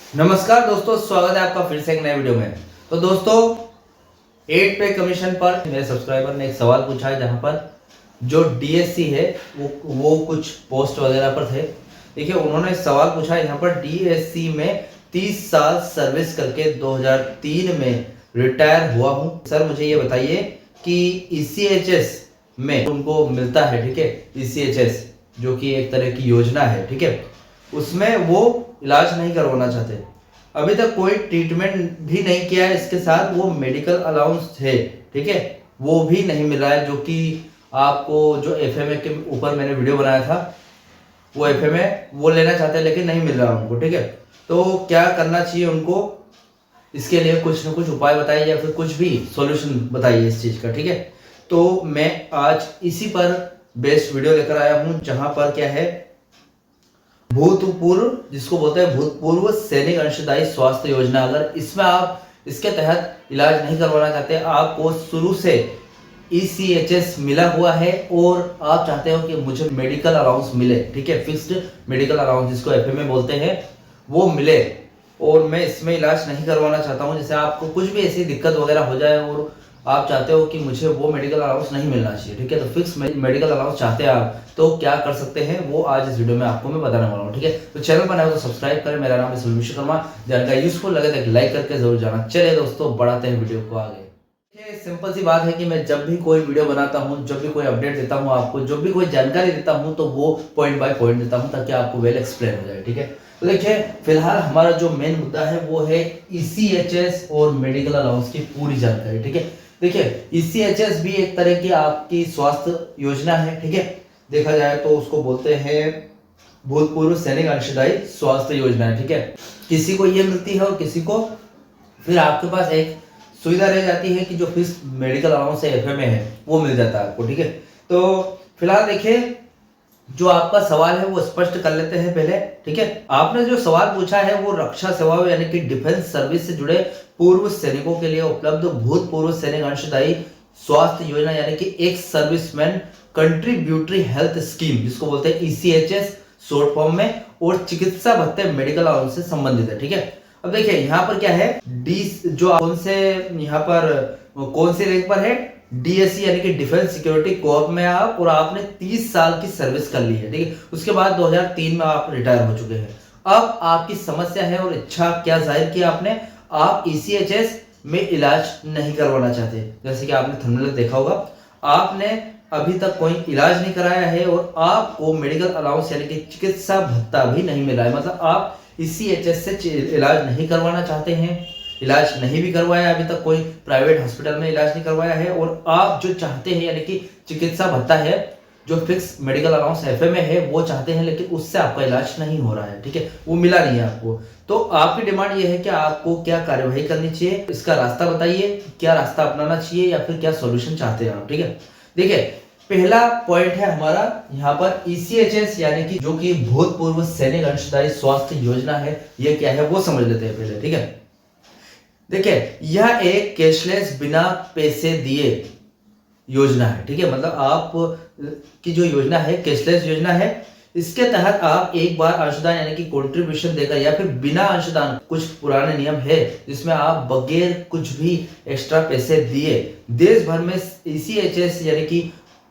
नमस्कार दोस्तों, स्वागत है आपका फिर से एक नए वीडियो में। तो दोस्तों, 8 पे कमीशन पर मेरे सब्सक्राइबर ने एक सवाल पूछा है, जहां पर जो डीएससी है वो कुछ पोस्ट वगैरह पर थे। देखिए, उन्होंने सवाल पूछा है यहाँ पर, डीएससी में 30 साल सर्विस करके 2003 में रिटायर हुआ हूँ। सर मुझे ये बताइए कि ईसीएचएस में उनको मिलता है, ठीक है, ईसीएचएस जो कि एक तरह की योजना है, ठीक है, उसमें वो इलाज नहीं करवाना चाहते। अभी तक कोई ट्रीटमेंट भी नहीं किया है, इसके साथ वो मेडिकल अलाउंस है, ठीक है, वो भी नहीं मिल रहा है, जो कि आपको जो एफएमए के ऊपर मैंने वीडियो बनाया था, वो एफएमए वो लेना चाहते हैं लेकिन नहीं मिल रहा उनको, ठीक है। तो क्या करना चाहिए उनको, इसके लिए कुछ ना कुछ उपाय बताइए या फिर कुछ भी सॉल्यूशन बताइए इस चीज का, ठीक है। तो मैं आज इसी पर बेस्ट वीडियो लेकर आया हूं, जहां पर क्या है, भूतपूर्व, जिसको बोलते हैं भूतपूर्व सैनिक अंशदायी स्वास्थ्य योजना, अगर इसमें आप इसके तहत इलाज नहीं करवाना चाहते, आपको शुरू से ईसीएचएस मिला हुआ है और आप चाहते हो कि मुझे मेडिकल अलाउंस मिले, ठीक है, फिक्स्ड मेडिकल अलाउंस जिसको एफएमए बोलते हैं, वो मिले, और मैं इसमें इलाज नहीं करवाना चाहता हूं, जैसे आपको कुछ भी ऐसी दिक्कत वगैरह हो जाए और आप चाहते हो कि मुझे वो मेडिकल अलाउंस नहीं मिलना चाहिए, ठीक है, तो फिक्स मेडिकल अलाउंस चाहते हैं आप, तो क्या कर सकते हैं वो आज इस वीडियो में आपको मैं बताने वाला हूँ, ठीक है। तो चैनल पर नए हो तो सब्सक्राइब करें। मेरा नाम है विश्वकर्मा। जानकारी यूजफुल लगे तो एक लाइक करके जरूर जाना। चलिए दोस्तों, बढ़ाते हैं वीडियो को आगे। सिंपल सी बात है कि मैं जब भी कोई वीडियो बनाता हूं, जब भी कोई अपडेट देता हूं आपको, जब भी कोई जानकारी देता हूं, तो वो पॉइंट बाय पॉइंट देता हूं ताकि आपको वेल एक्सप्लेन हो जाए, ठीक है। तो देखिए, फिलहाल हमारा जो मेन मुद्दा है वो है ईसीएचएस और मेडिकल अलाउंस की पूरी जानकारी, ठीक है। देखिए, ईसीएचएस भी एक तरह की आपकी स्वास्थ्य योजना है, ठीक है, देखा जाए तो उसको बोलते हैं भूतपूर्व सैनिक अंशदायी स्वास्थ्य योजना, ठीक है। किसी को ये मिलती है और किसी को फिर आपके पास एक सुविधा रह जाती है कि जो फिक्स मेडिकल अलाउंस है, एफएमए है, वो मिल जाता है आपको, ठीक है। तो फिलहाल देखिए, जो आपका सवाल है वो स्पष्ट कर लेते हैं पहले, ठीक है। आपने जो सवाल पूछा है वो रक्षा सेवाओं यानी कि डिफेंस सर्विस से जुड़े पूर्व सैनिकों के लिए उपलब्ध भूतपूर्व सैनिक अंशदायी स्वास्थ्य योजना यानी कि ex serviceman contributory health scheme, जिसको बोलते हैं ईसीएचएस शॉर्ट फॉर्म में, और चिकित्सा भत्ते मेडिकल अलाउंस से संबंधित है, ठीक है। अब देखिए, यहाँ पर क्या है, डी जो कौन से यहाँ पर कौन से रैंक पर है, डीएससी यानी कि डिफेंस सिक्योरिटी कोर में आप, और आपने 30 साल की सर्विस कर ली है, ठीक है। उसके बाद 2003 में आप रिटायर हो चुके हैं। अब आपकी समस्या है और इच्छा क्या जाहिर की आपने, आप ईसीएचएस में इलाज नहीं करवाना चाहते, जैसे कि आपने थंबनेल देखा होगा, आपने अभी तक कोई इलाज नहीं कराया है और आपको मेडिकल अलाउंस यानी कि चिकित्सा भत्ता भी नहीं मिला है, मतलब आप ईसीएचएस से इलाज नहीं करवाना चाहते हैं, इलाज नहीं भी करवाया अभी तक, कोई प्राइवेट हॉस्पिटल में इलाज नहीं करवाया है, और आप जो चाहते हैं यानी कि चिकित्सा भत्ता है, जो फिक्स मेडिकल अलाउंस एफएमए है, वो चाहते हैं, लेकिन उससे आपका इलाज नहीं हो रहा है, ठीक है, वो मिला नहीं है आपको। तो आपकी डिमांड ये है कि आपको क्या कार्यवाही करनी चाहिए, इसका रास्ता बताइए, क्या रास्ता अपनाना चाहिए या फिर क्या सॉल्यूशन चाहते हैं आप, ठीक है। देखिए, पहला पॉइंट है हमारा यहाँ पर ईसीएचएस यानी कि जो कि भूतपूर्व सैनिक अंशदायी स्वास्थ्य योजना है, ये क्या है वो समझ लेते हैं पहले, ठीक है। देखिए, यह एक कैशलेस बिना पैसे दिए योजना है, ठीक है, मतलब आप की जो योजना है कैशलेस योजना है, इसके तहत आप एक बार अंशदान यानी कि कंट्रीब्यूशन देकर या फिर बिना अंशदान, कुछ पुराने नियम है जिसमें आप बगैर कुछ भी एक्स्ट्रा पैसे दिए देश भर में ईसीएचएस यानी कि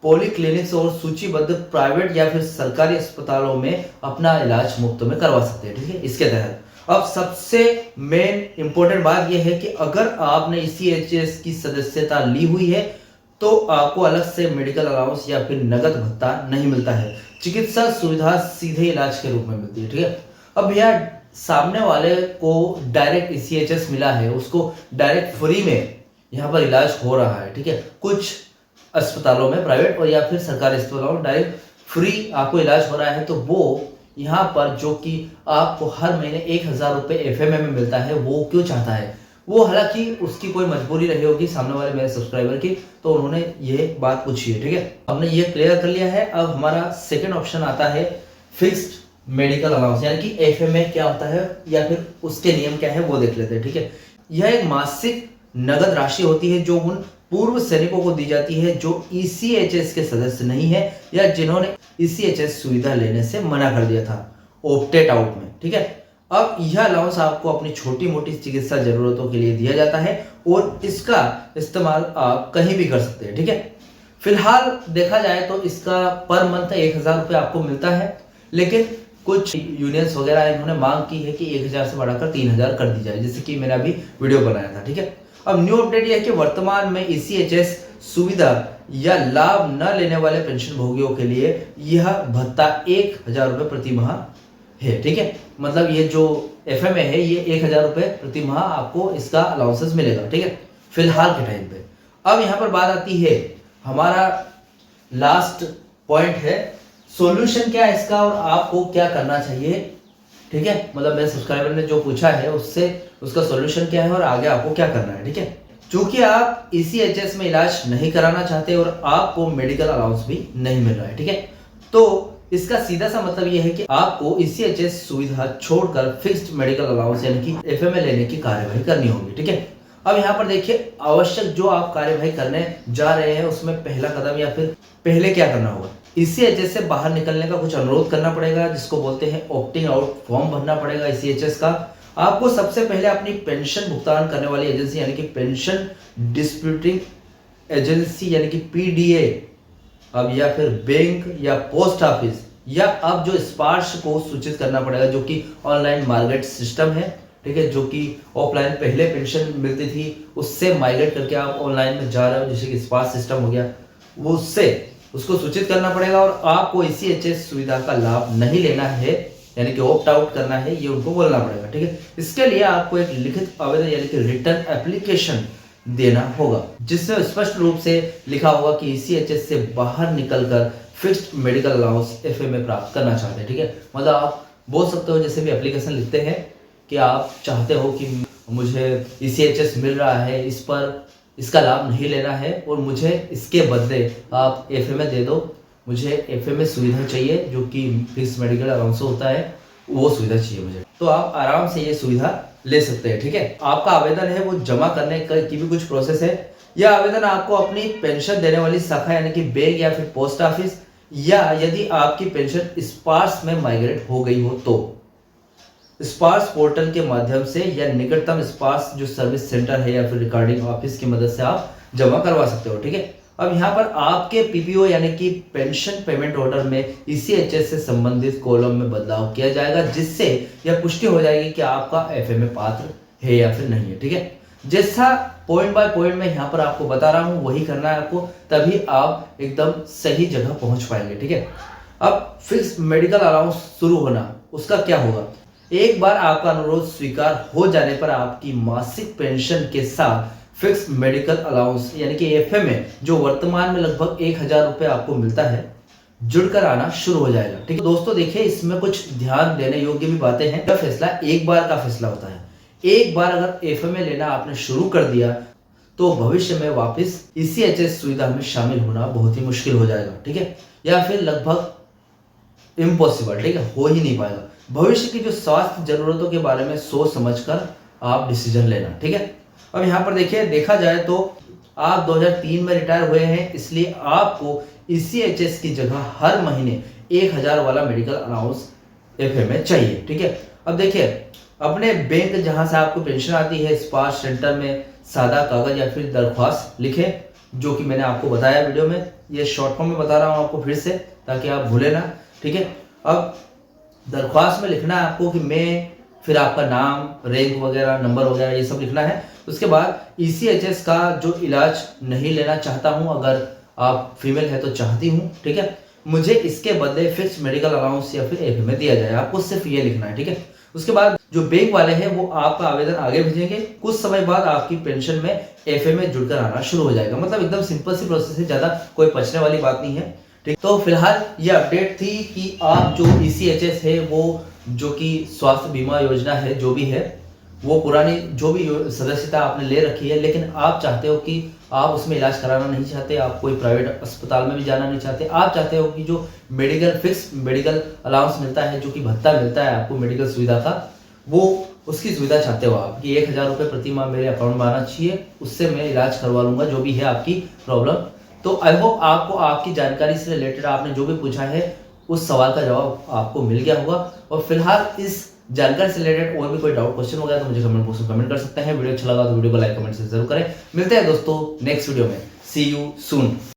पॉलीक्लिनिक्स और सूचीबद्ध प्राइवेट या फिर सरकारी अस्पतालों में अपना इलाज मुफ्त में करवा सकते हैं, ठीक है, इसके तहत। अब सबसे मेन इंपॉर्टेंट बात यह है कि अगर आपने ईसीएचएस की सदस्यता ली हुई है तो आपको अलग से मेडिकल अलाउंस या फिर नगद भत्ता नहीं मिलता है, चिकित्सा सुविधा सीधे इलाज के रूप में मिलती है, ठीक है। अब भैया, सामने वाले को डायरेक्ट ईसीएचएस मिला है, उसको डायरेक्ट फ्री में यहाँ पर इलाज हो रहा है, ठीक है, कुछ अस्पतालों में प्राइवेट और या फिर सरकारी अस्पतालों में डायरेक्ट फ्री आपको इलाज हो रहा है, तो वो यहाँ पर जो कि आपको हर महीने 1000 रुपए एफएमए में मिलता है, वो क्यों चाहता है, वो हालांकि उसकी कोई मजबूरी रही होगी सामने वाले मेरे सब्सक्राइबर की, तो उन्होंने ये बात पूछी है, ठीक है। हमने ये क्लियर कर लिया है। अब हमारा सेकंड ऑप्शन आता है फिक्स्ड मेडिकल अलाउंस यानी कि एफएमए क्या होता है या फिर उसके नियम क्या है वो देख लेते हैं, ठीक है। यह एक मासिक नगद राशि होती है जो उन पूर्व सैनिकों को दी जाती है जो ईसीएचएस के सदस्य नहीं है या जिन्होंने ईसीएचएस सुविधा लेने से मना कर दिया था, ऑप्टेड आउट में, ठीक है। अब यह अलाउंस आपको अपनी छोटी मोटी चिकित्सा जरूरतों के लिए दिया जाता है और इसका इस्तेमाल आप कहीं भी कर सकते हैं, ठीक है। फिलहाल देखा जाए तो इसका पर मंथ 1,000 रुपये आपको मिलता है, लेकिन कुछ यूनियंस वगैरह इन्होंने मांग की है कि 1,000 से बढ़ाकर 3,000 कर दी जाए, जैसे कि मैंने अभी वीडियो बनाया था, ठीक है। अब न्यू अपडेट यह है कि वर्तमान में ECHS सुविधा या लाभ न लेने वाले पेंशन भोगियों के लिए यह भत्ता 1,000 रुपये प्रति माह है, ठीक है। मतलब ये जो FMA है ये 1,000 रुपये प्रति माह आपको इसका अलाउंसेस मिलेगा, ठीक है, फिलहाल के टाइम पे। अब यहाँ पर बात आती है, हमारा लास्ट पॉइंट है सॉल्यूशन क्या है इसका और आपको क्या करना चाहिए, ठीक है। मतलब मेरे सब्सक्राइबर ने जो पूछा है उससे उसका सॉल्यूशन क्या है और आगे आपको क्या करना है, ठीक है। चूंकि आप ECHS में इलाज नहीं कराना चाहते और आपको मेडिकल अलाउंस भी नहीं मिल रहा है, ठीक है, तो इसका सीधा सा मतलब यह है कि आपको ECHS सुविधा छोड़कर फिक्स्ड मेडिकल अलाउंस यानी कि FMA लेने की कार्यवाही करनी होगी, ठीक है। अब यहाँ पर देखिए, आवश्यक जो आप कार्यवाही करने जा रहे हैं उसमें पहला कदम या फिर पहले क्या करना होगा, ECHS से बाहर निकलने का कुछ अनुरोध करना पड़ेगा, जिसको बोलते हैं ऑप्टिंग आउट फॉर्म भरना पड़ेगा ECHS का। आपको सबसे पहले अपनी पेंशन भुगतान करने वाली एजेंसी यानी कि पेंशन डिस्प्यूटिंग एजेंसी यानी कि PDA, अब या फिर बैंक या पोस्ट ऑफिस या अब जो स्पार्श को सूचित करना पड़ेगा, जो कि ऑनलाइन मार्केट सिस्टम है, ठीक है, जो कि ऑफलाइन पहले पेंशन मिलती थी उससे माइग्रेट करके आप ऑनलाइन में जा रहे हो, जैसे कि स्पार्श सिस्टम हो गया, वो उससे उसको सूचित करना पड़ेगा और आपको ECHS सुविधा का लाभ नहीं लेना है यानी कि ऑप्ट आउट करना है, ये उनको बोलना पड़ेगा, ठीक है। इसके लिए आपको एक लिखित आवेदन यानी कि रिटर्न एप्लीकेशन देना होगा, जिसमें स्पष्ट रूप से लिखा होगा कि ECHS से बाहर निकलकर फिक्स्ड मेडिकल अलाउंस FMA प्राप्त करना चाहते हैं, ठीक है। मतलब आप बोल सकते हो, जैसे भी एप्लीकेशन लिखते हैं कि आप चाहते हो कि मुझे ECHS मिल रहा है, इस पर इसका लाभ नहीं लेना है और मुझे इसके बदले आप FMA दे दो, मुझे FMA सुविधा चाहिए जो कि फिक्स मेडिकल अलाउंस होता है, वो सुविधा चाहिए मुझे, तो आप आराम से ये सुविधा ले सकते हैं, ठीक है। आपका आवेदन है वो जमा करने की भी कुछ प्रोसेस है। यह आवेदन आपको अपनी पेंशन देने वाली शाखा यानी कि बैंक या फिर पोस्ट ऑफिस या यदि आपकी पेंशन स्पार्श में माइग्रेट हो गई हो तो स्पार्श पोर्टल के माध्यम से या निकटतम स्पार्श जो सर्विस सेंटर है या फिर रिकॉर्डिंग ऑफिस की मदद से आप जमा करवा सकते हो, ठीक है। अब यहाँ पर आपके PPO यानी कि पेंशन पेमेंट ऑर्डर में ECHS से संबंधित कॉलम में बदलाव किया जाएगा, जिससे यह पुष्टि हो जाएगी कि आपका FMA पात्र है या फिर नहीं है, ठीक है। जैसा पॉइंट बाय पॉइंट में यहाँ पर आपको बता रहा हूँ वही करना है आपको, तभी आप एकदम सही जगह पहुंच पाएंगे, ठीक है। अब फिक्स मेडिकल अलाउंस शुरू होना, उसका क्या होगा, एक बार आपका अनुरोध स्वीकार हो जाने पर आपकी मासिक पेंशन के साथ फिक्स मेडिकल अलाउंस यानी कि FMA जो वर्तमान में लगभग 1,000 रुपये आपको मिलता है, जुड़कर आना शुरू हो जाएगा, ठीक है। दोस्तों देखिए, इसमें कुछ ध्यान देने योग्य भी बातें हैं। यह फैसला एक बार का फैसला होता है, एक बार अगर FMA लेना आपने शुरू कर दिया तो भविष्य में वापस ECHS सुविधा में शामिल होना बहुत ही मुश्किल हो जाएगा, ठीक है, या फिर लगभग इम्पॉसिबल, ठीक है, हो ही नहीं पाएगा। भविष्य की जो स्वास्थ्य जरूरतों के बारे में सोच समझकर आप डिसीजन लेना, ठीक है। अब यहाँ पर देखिए, देखा जाए तो आप 2003 में रिटायर हुए हैं, इसलिए आपको ECHS की जगह हर महीने 1,000 वाला मेडिकल अलाउंस FMA चाहिए, ठीक है। अब देखिए, अपने बैंक जहां से आपको पेंशन आती है स्पार्श सेंटर में सादा कागज या फिर दरख्वास्त लिखें, जो कि मैंने आपको बताया वीडियो में, ये शॉर्ट फॉर्म में बता रहा हूँ आपको फिर से ताकि आप भूले ना, ठीक है। अब दरख्वास्त में लिखना है आपको कि मैं, फिर आपका नाम, रैंक वगैरह, नंबर वगैरह ये सब लिखना है। उसके बाद ECHS का जो इलाज नहीं लेना चाहता हूं, अगर आप फीमेल है तो चाहती हूं, ठीक है, मुझे इसके बदले फिक्स मेडिकल अलाउंस या फिर FMA दिया जाए, आपको सिर्फ ये लिखना है, ठीक है। उसके बाद जो बैंक वाले हैं वो आपका आवेदन आगे भेजेंगे, कुछ समय बाद आपकी पेंशन में FMA जुड़कर आना शुरू हो जाएगा। मतलब एकदम सिंपल सी प्रोसेस है, ज्यादा कोई पछने वाली बात नहीं है, ठीक। तो फिलहाल ये अपडेट थी कि आप जो ECHS है वो जो कि स्वास्थ्य बीमा योजना है, जो भी है वो पुरानी जो भी सदस्यता आपने ले रखी है, लेकिन आप चाहते हो कि आप उसमें इलाज कराना नहीं चाहते, आप कोई प्राइवेट अस्पताल में भी जाना नहीं चाहते, आप चाहते हो कि जो मेडिकल फिक्स मेडिकल अलाउंस मिलता है, जो कि भत्ता मिलता है आपको मेडिकल सुविधा का, वो उसकी सुविधा चाहते हो आप कि 1,000 रुपये प्रति माह मेरे अकाउंट में आना चाहिए, उससे मैं इलाज करवा लूंगा जो भी है आपकी प्रॉब्लम। तो आई होप आपको आपकी जानकारी से रिलेटेड आपने जो भी पूछा है उस सवाल का जवाब आपको मिल गया होगा। और फिलहाल इस जानकारी से रिलेटेड और भी कोई डाउट क्वेश्चन वगैरह तो मुझे कमेंट बॉक्स में कमेंट कर सकते हैं। वीडियो अच्छा लगा तो वीडियो को लाइक कमेंट से जरूर करें। मिलते हैं दोस्तों नेक्स्ट वीडियो में। सी यू सून।